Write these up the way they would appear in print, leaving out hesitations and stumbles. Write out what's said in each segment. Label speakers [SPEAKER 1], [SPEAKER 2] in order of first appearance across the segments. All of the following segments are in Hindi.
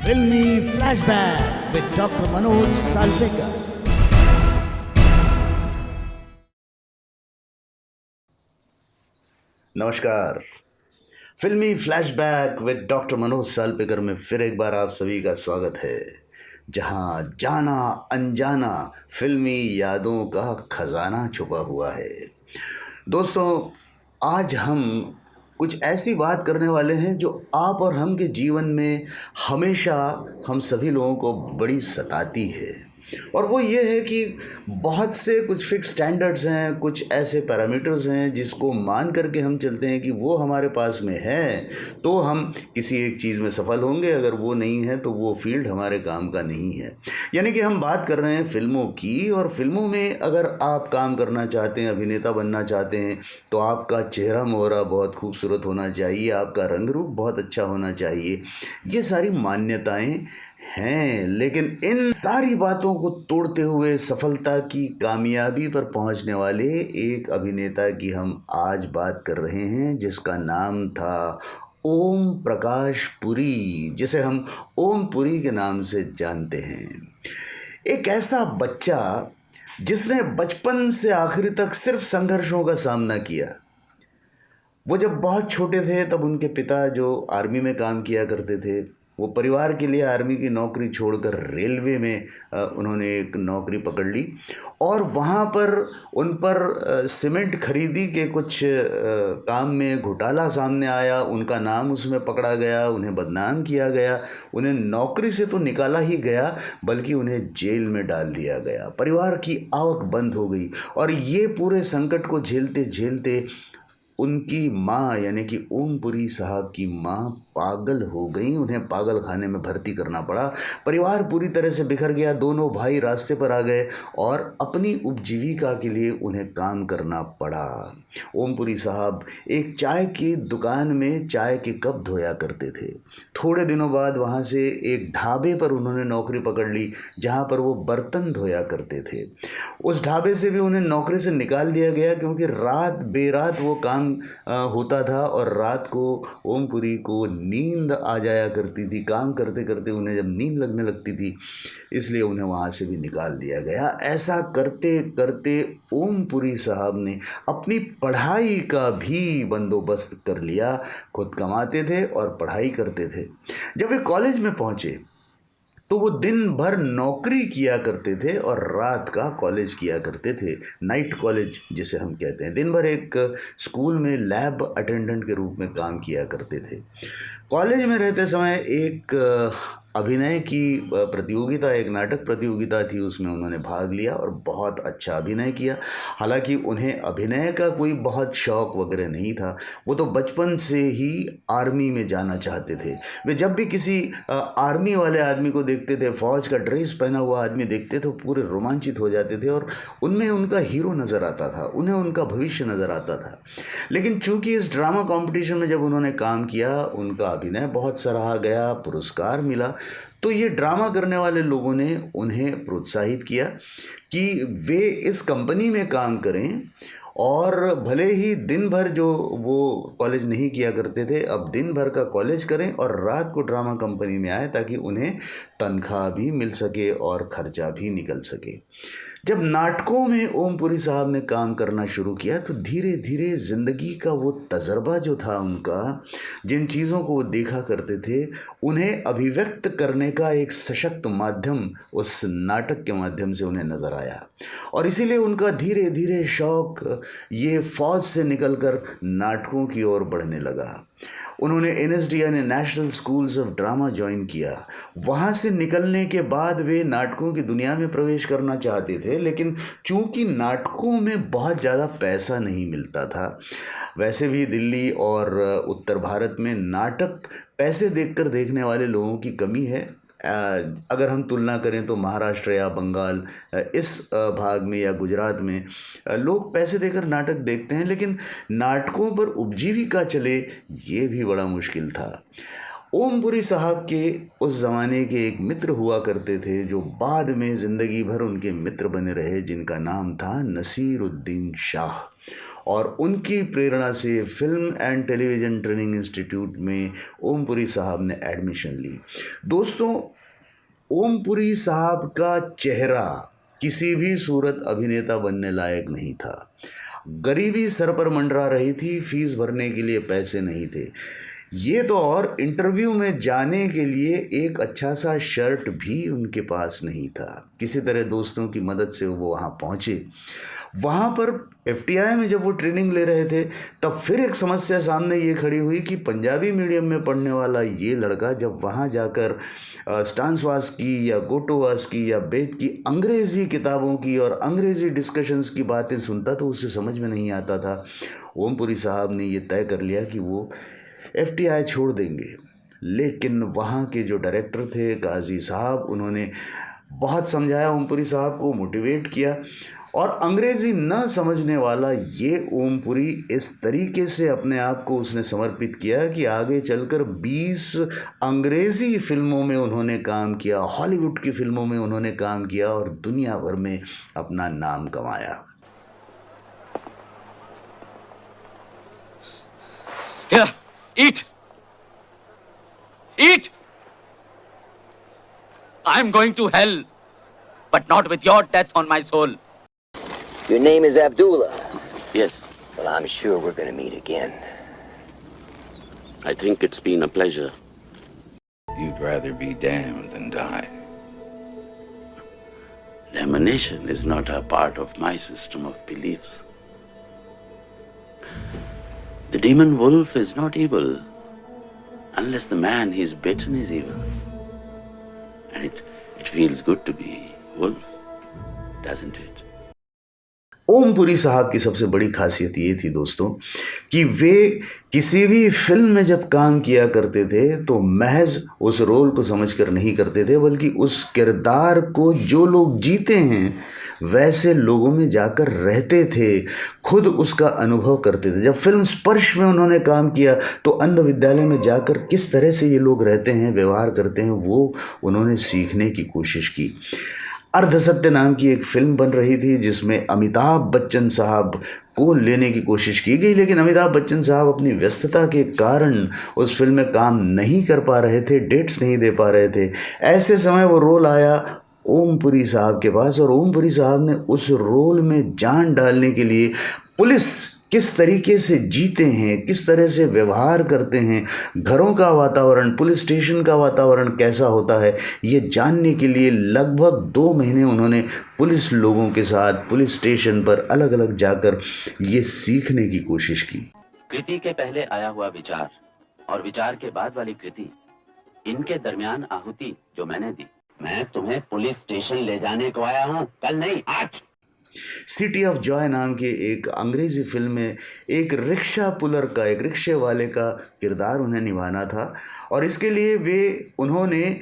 [SPEAKER 1] Filmy Flashback with Dr. Manoj Salvekar.
[SPEAKER 2] नमस्कार। फिल्मी फ्लैशबैक विद डॉक्टर मनोज सालपेकर में फिर एक बार आप सभी का स्वागत है, जहां जाना अनजाना फिल्मी यादों का खजाना छुपा हुआ है। दोस्तों, आज हम कुछ ऐसी बात करने वाले हैं जो आप और हम के जीवन में हमेशा हम सभी लोगों को बड़ी सताती है, और वो ये है कि बहुत से कुछ फिक्स स्टैंडर्ड्स हैं, कुछ ऐसे पैरामीटर्स हैं जिसको मान करके हम चलते हैं कि वो हमारे पास में है तो हम किसी एक चीज़ में सफल होंगे, अगर वो नहीं है तो वो फील्ड हमारे काम का नहीं है। यानी कि हम बात कर रहे हैं फिल्मों की, और फिल्मों में अगर आप काम करना चाहते हैं, अभिनेता बनना चाहते हैं, तो आपका चेहरा मोहरा बहुत खूबसूरत होना चाहिए, आपका रंग रूप बहुत अच्छा होना चाहिए। ये सारी मान्यताएं हैं, लेकिन इन सारी बातों को तोड़ते हुए सफलता की कामयाबी पर पहुंचने वाले एक अभिनेता की हम आज बात कर रहे हैं, जिसका नाम था ओम प्रकाश पुरी, जिसे हम ओम पुरी के नाम से जानते हैं। एक ऐसा बच्चा जिसने बचपन से आखिरी तक सिर्फ संघर्षों का सामना किया। वो जब बहुत छोटे थे तब उनके पिता जो आर्मी में काम किया करते थे, वो परिवार के लिए आर्मी की नौकरी छोड़कर रेलवे में उन्होंने एक नौकरी पकड़ ली, और वहाँ पर उन पर सीमेंट खरीदी के कुछ काम में घोटाला सामने आया, उनका नाम उसमें पकड़ा गया, उन्हें बदनाम किया गया, उन्हें नौकरी से तो निकाला ही गया बल्कि उन्हें जेल में डाल दिया गया, परिवार की आवक बंद हो गई। और ये पूरे संकट को झेलते झेलते उनकी माँ यानी कि ओम पुरी साहब की माँ पागल हो गई, उन्हें पागल खाने में भर्ती करना पड़ा। परिवार पूरी तरह से बिखर गया, दोनों भाई रास्ते पर आ गए और अपनी उपजीविका के लिए उन्हें काम करना पड़ा। ओम पुरी साहब एक चाय की दुकान में चाय के कप धोया करते थे। थोड़े दिनों बाद वहाँ से एक ढाबे पर उन्होंने नौकरी पकड़ ली, जहाँ पर वो बर्तन धोया करते थे। उस ढाबे से भी उन्हें नौकरी से निकाल दिया गया, क्योंकि रात बेरात वो काम होता था, और रात को ओम पुरी को नींद आ जाया करती थी। काम करते करते उन्हें जब नींद लगने लगती थी, इसलिए उन्हें वहाँ से भी निकाल दिया गया। ऐसा करते करते ओम पुरी साहब ने अपनी पढ़ाई का भी बंदोबस्त कर लिया। खुद कमाते थे और पढ़ाई करते थे। जब वे कॉलेज में पहुँचे तो वो दिन भर नौकरी किया करते थे और रात का कॉलेज किया करते थे, नाइट कॉलेज जिसे हम कहते हैं। दिन भर एक स्कूल में लैब अटेंडेंट के रूप में काम किया करते थे। कॉलेज में रहते समय एक अभिनय की प्रतियोगिता, एक नाटक प्रतियोगिता थी, उसमें उन्होंने भाग लिया और बहुत अच्छा अभिनय किया। हालांकि उन्हें अभिनय का कोई बहुत शौक़ वगैरह नहीं था, वो तो बचपन से ही आर्मी में जाना चाहते थे। वे जब भी किसी आर्मी वाले आदमी को देखते थे, फ़ौज का ड्रेस पहना हुआ आदमी देखते थे, पूरे रोमांचित हो जाते थे और उनमें उनका हीरो नज़र आता था, उन्हें उनका भविष्य नज़र आता था। लेकिन चूंकि इस ड्रामा कंपटीशन में जब उन्होंने काम किया, उनका अभिनय बहुत सराहा गया, पुरस्कार मिला, तो ये ड्रामा करने वाले लोगों ने उन्हें प्रोत्साहित किया कि वे इस कंपनी में काम करें, और भले ही दिन भर जो वो कॉलेज नहीं किया करते थे, अब दिन भर का कॉलेज करें और रात को ड्रामा कंपनी में आए, ताकि उन्हें तनख्वाह भी मिल सके और खर्चा भी निकल सके। जब नाटकों में ओम पुरी साहब ने काम करना शुरू किया, तो धीरे धीरे ज़िंदगी का वो तजर्बा जो था उनका, जिन चीज़ों को वो देखा करते थे, उन्हें अभिव्यक्त करने का एक सशक्त माध्यम उस नाटक के माध्यम से उन्हें नज़र आया। और इसीलिए उनका धीरे धीरे शौक़ ये फ़ौज से निकलकर नाटकों की ओर बढ़ने लगा। उन्होंने NSD यानी national schools of drama join किया। वहाँ से निकलने के बाद वे नाटकों की दुनिया में प्रवेश करना चाहते थे, लेकिन चूंकि नाटकों में बहुत ज़्यादा पैसा नहीं मिलता था, वैसे भी दिल्ली और उत्तर भारत में नाटक पैसे देखकर देखने वाले लोगों की कमी है। अगर हम तुलना करें तो महाराष्ट्र या बंगाल इस भाग में या गुजरात में लोग पैसे देकर नाटक देखते हैं, लेकिन नाटकों पर उपजीविका चले ये भी बड़ा मुश्किल था। ओम पुरी साहब के उस ज़माने के एक मित्र हुआ करते थे, जो बाद में ज़िंदगी भर उनके मित्र बने रहे, जिनका नाम था नसीरुद्दीन शाह। और उनकी प्रेरणा से film and television training institute में ओमपुरी साहब ने एडमिशन ली। दोस्तों, ओमपुरी साहब का चेहरा किसी भी सूरत अभिनेता बनने लायक नहीं था। गरीबी सर पर मंडरा रही थी, फीस भरने के लिए पैसे नहीं थे। ये तो और इंटरव्यू में जाने के लिए एक अच्छा सा शर्ट भी उनके पास नहीं था। किसी तरह दोस्तों की मदद से वो वहाँ पहुँचे। वहाँ पर एफटीआई में जब वो ट्रेनिंग ले रहे थे तब फिर एक समस्या सामने ये खड़ी हुई कि पंजाबी मीडियम में पढ़ने वाला ये लड़का जब वहाँ जाकर स्टान्सवास की या गोटोवास की या बेद की अंग्रेज़ी किताबों की और अंग्रेज़ी डिस्कशंस की बातें सुनता तो उसे समझ में नहीं आता था। ओमपुरी साहब ने ये तय कर लिया कि वो एफटीआई छोड़ देंगे। लेकिन वहाँ के जो डायरेक्टर थे काजी साहब, उन्होंने बहुत समझाया ओमपुरी साहब को, मोटिवेट किया और अंग्रेज़ी न समझने वाला ये ओमपुरी इस तरीके से अपने आप को उसने समर्पित किया कि आगे चलकर 20 अंग्रेज़ी फिल्मों में उन्होंने काम किया, हॉलीवुड की फिल्मों में उन्होंने काम किया और दुनिया भर में अपना नाम कमाया।
[SPEAKER 3] Here, eat. Eat. I'm going to hell, but not with your death on my soul.
[SPEAKER 4] Your name is Abdullah.
[SPEAKER 3] Yes,
[SPEAKER 4] Well, I'm sure we're gonna meet again.
[SPEAKER 5] I think it's been a pleasure.
[SPEAKER 6] You'd rather be damned than die.
[SPEAKER 5] Damnation is not a part of my system of beliefs. The demon wolf is not evil unless the man he's bitten is evil. And it feels good to be wolf, doesn't it?
[SPEAKER 2] Om Puri साहब की सबसे बड़ी खासियत ये थी दोस्तों कि वे किसी भी फिल्म में जब काम किया करते थे तो महज उस रोल को समझकर नहीं करते थे, बल्कि उस किरदार को जो लोग जीते हैं वैसे लोगों में जाकर रहते थे, खुद उसका अनुभव करते थे। जब फिल्म स्पर्श में उन्होंने काम किया तो अंध विद्यालय में जाकर किस तरह से ये लोग रहते हैं, व्यवहार करते हैं, वो उन्होंने सीखने की कोशिश की। अर्धसत्य नाम की एक फिल्म बन रही थी जिसमें अमिताभ बच्चन साहब को लेने की कोशिश की गई, लेकिन अमिताभ बच्चन साहब अपनी व्यस्तता के कारण उस फिल्म में काम नहीं कर पा रहे थे, डेट्स नहीं दे पा रहे थे। ऐसे समय वो रोल आया ओमपुरी साहब के पास और ओमपुरी साहब ने उस रोल में जान डालने के लिए पुलिस किस तरीके से जीते हैं, किस तरह से व्यवहार करते हैं, घरों का वातावरण, पुलिस स्टेशन का वातावरण कैसा होता है, ये जानने के लिए लगभग 2 महीने उन्होंने पुलिस लोगों के साथ पुलिस स्टेशन पर अलग अलग जाकर ये सीखने की कोशिश की।
[SPEAKER 5] कृति के पहले आया हुआ विचार और विचार के बाद वाली कृति, इनके दरमियान आहुति जो मैंने दी। मैं तुम्हें पुलिस स्टेशन ले जाने को आया हूँ, कल नहीं आज।
[SPEAKER 2] सिटी ऑफ जॉय नाम की एक अंग्रेज़ी फिल्म में एक रिक्शा पुलर का, एक रिक्शे वाले का किरदार उन्हें निभाना था और इसके लिए उन्होंने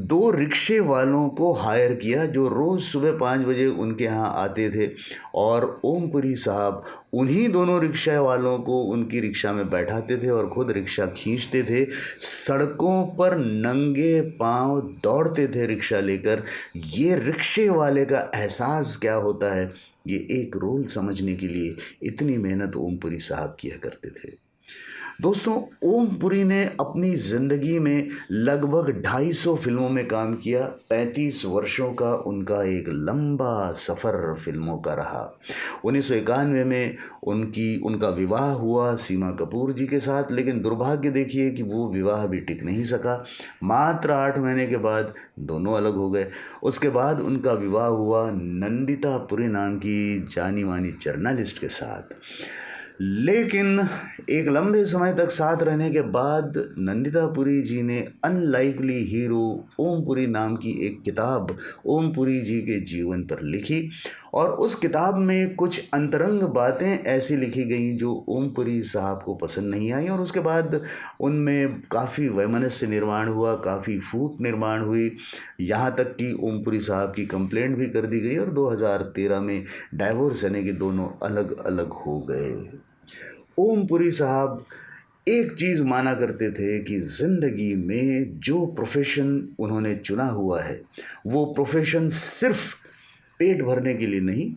[SPEAKER 2] 2 रिक्शे वालों को हायर किया जो रोज़ सुबह 5 बजे उनके यहाँ आते थे और ओमपुरी साहब उन्हीं दोनों रिक्शा वालों को उनकी रिक्शा में बैठाते थे और खुद रिक्शा खींचते थे। सड़कों पर नंगे पांव दौड़ते थे रिक्शा लेकर। ये रिक्शे वाले का एहसास क्या होता है, ये एक रोल समझने के लिए इतनी मेहनत ओमपुरी साहब किया करते थे। दोस्तों, ओमपुरी ने अपनी ज़िंदगी में लगभग 250 फिल्मों में काम किया। 35 वर्षों का उनका एक लंबा सफ़र फिल्मों का रहा। 1991 में उनका विवाह हुआ सीमा कपूर जी के साथ, लेकिन दुर्भाग्य देखिए कि वो विवाह भी टिक नहीं सका। मात्र 8 महीने के बाद दोनों अलग हो गए। उसके बाद उनका विवाह हुआ नंदिता पुरी नाम की जानी मानी जर्नलिस्ट के साथ। लेकिन एक लंबे समय तक साथ रहने के बाद नंदिता पुरी जी ने अनलाइकली हीरो ओमपुरी नाम की एक किताब ओमपुरी जी के जीवन पर लिखी और उस किताब में कुछ अंतरंग बातें ऐसी लिखी गईं जो ओमपुरी साहब को पसंद नहीं आई और उसके बाद उनमें काफ़ी वैमनस्य निर्माण हुआ, काफ़ी फूट निर्माण हुई, यहाँ तक कि ओमपुरी साहब की कंप्लेंट भी कर दी गई और 2013 में डाइवोर्स यानी कि दोनों अलग अलग हो गए। ओमपुरी साहब एक चीज़ माना करते थे कि ज़िंदगी में जो प्रोफेशन उन्होंने चुना हुआ है वो प्रोफेशन सिर्फ पेट भरने के लिए नहीं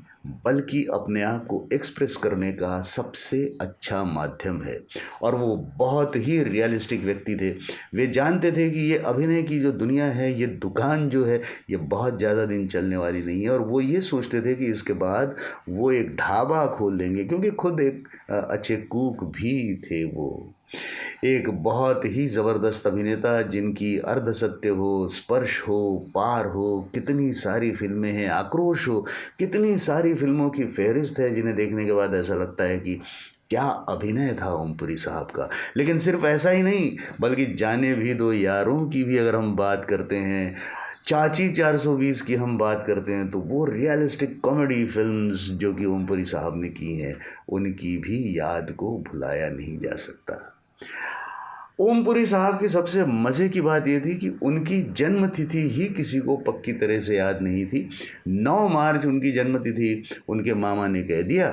[SPEAKER 2] बल्कि अपने आप को एक्सप्रेस करने का सबसे अच्छा माध्यम है। और वो बहुत ही रियलिस्टिक व्यक्ति थे। वे जानते थे कि ये अभिनय की जो दुनिया है, ये दुकान जो है, ये बहुत ज़्यादा दिन चलने वाली नहीं है। और वो ये सोचते थे कि इसके बाद वो एक ढाबा खोल देंगे, क्योंकि खुद एक अच्छे कुक भी थे। वो एक बहुत ही ज़बरदस्त अभिनेता जिनकी अर्धसत्य हो, स्पर्श हो, पार हो, कितनी सारी फिल्में हैं, आक्रोश हो, कितनी सारी फिल्मों की फहरिस्त है जिन्हें देखने के बाद ऐसा लगता है कि क्या अभिनय था ओमपुरी साहब का। लेकिन सिर्फ ऐसा ही नहीं, बल्कि जाने भी दो यारों की भी अगर हम बात करते हैं, चाची 420 की हम बात करते हैं, तो वो रियलिस्टिक कॉमेडी फिल्म्स जो कि ओमपुरी साहब ने की हैं, उनकी भी याद को भुलाया नहीं जा सकता। ओमपुरी साहब की सबसे मज़े की बात यह थी कि उनकी जन्मतिथि ही किसी को पक्की तरह से याद नहीं थी। 9 मार्च उनकी जन्मतिथि उनके मामा ने कह दिया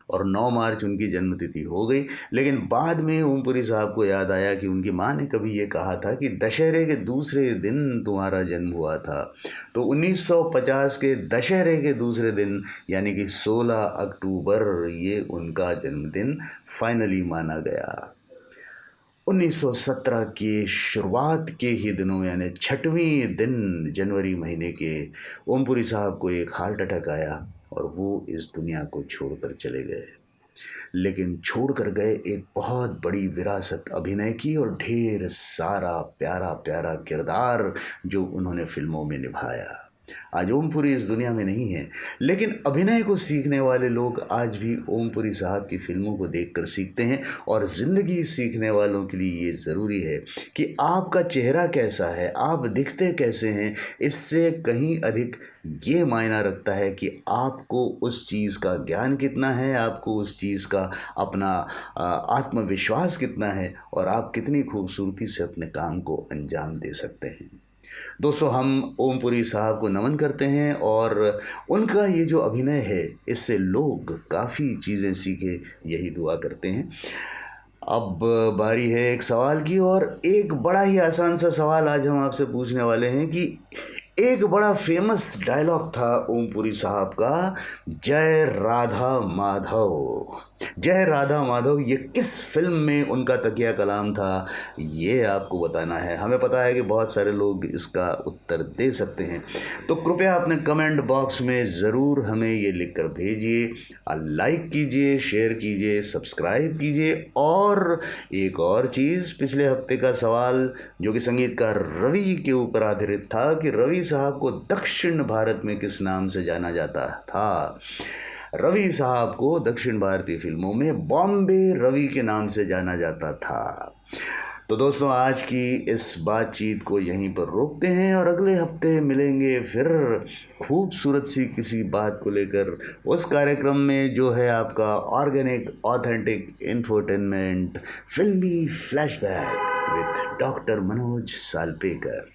[SPEAKER 2] और 9 मार्च उनकी जन्मतिथि हो गई। लेकिन बाद में ओमपुरी साहब को याद आया कि उनकी माँ ने कभी ये कहा था कि दशहरे के दूसरे दिन तुम्हारा जन्म हुआ था। तो 1950 के दशहरे के दूसरे दिन यानी कि 16 अक्टूबर ये उनका जन्मदिन फाइनली माना गया। 1917 की शुरुआत के ही दिनों यानी 6वें दिन जनवरी महीने के ओमपुरी साहब को एक हार्ट अटैक आया और वो इस दुनिया को छोड़कर चले गए। लेकिन छोड़कर गए एक बहुत बड़ी विरासत अभिनय की और ढेर सारा प्यारा प्यारा किरदार जो उन्होंने फिल्मों में निभाया। आज ओमपुरी इस दुनिया में नहीं है, लेकिन अभिनय को सीखने वाले लोग आज भी ओमपुरी साहब की फिल्मों को देखकर सीखते हैं। और ज़िंदगी सीखने वालों के लिए ये ज़रूरी है कि आपका चेहरा कैसा है, आप दिखते कैसे हैं, इससे कहीं अधिक ये मायना रखता है कि आपको उस चीज़ का ज्ञान कितना है, आपको उस चीज़ का अपना आत्मविश्वास कितना है और आप कितनी खूबसूरती से अपने काम को अंजाम दे सकते हैं। दोस्तों, हम ओमपुरी साहब को नमन करते हैं और उनका ये जो अभिनय है इससे लोग काफ़ी चीज़ें सीखे, यही दुआ करते हैं। अब बारी है एक सवाल की, और एक बड़ा ही आसान सा सवाल आज हम आपसे पूछने वाले हैं कि एक बड़ा फेमस डायलॉग था ओमपुरी साहब का, जय राधा माधव। जय राधा माधव ये किस फिल्म में उनका तकिया कलाम था, ये आपको बताना है। हमें पता है कि बहुत सारे लोग इसका उत्तर दे सकते हैं, तो कृपया अपने कमेंट बॉक्स में ज़रूर हमें ये लिखकर भेजिए। लाइक कीजिए, शेयर कीजिए, सब्सक्राइब कीजिए। और एक और चीज़, पिछले हफ्ते का सवाल जो कि संगीतकार रवि के ऊपर आधारित था कि रवि साहब को दक्षिण भारत में किस नाम से जाना जाता था। रवि साहब को दक्षिण भारतीय फिल्मों में बॉम्बे रवि के नाम से जाना जाता था। तो दोस्तों, आज की इस बातचीत को यहीं पर रोकते हैं और अगले हफ्ते मिलेंगे फिर खूबसूरत सी किसी बात को लेकर, उस कार्यक्रम में जो है आपका ऑर्गेनिक ऑथेंटिक इंफोटेनमेंट फिल्मी फ्लैशबैक विद डॉक्टर मनोज सालपेकर।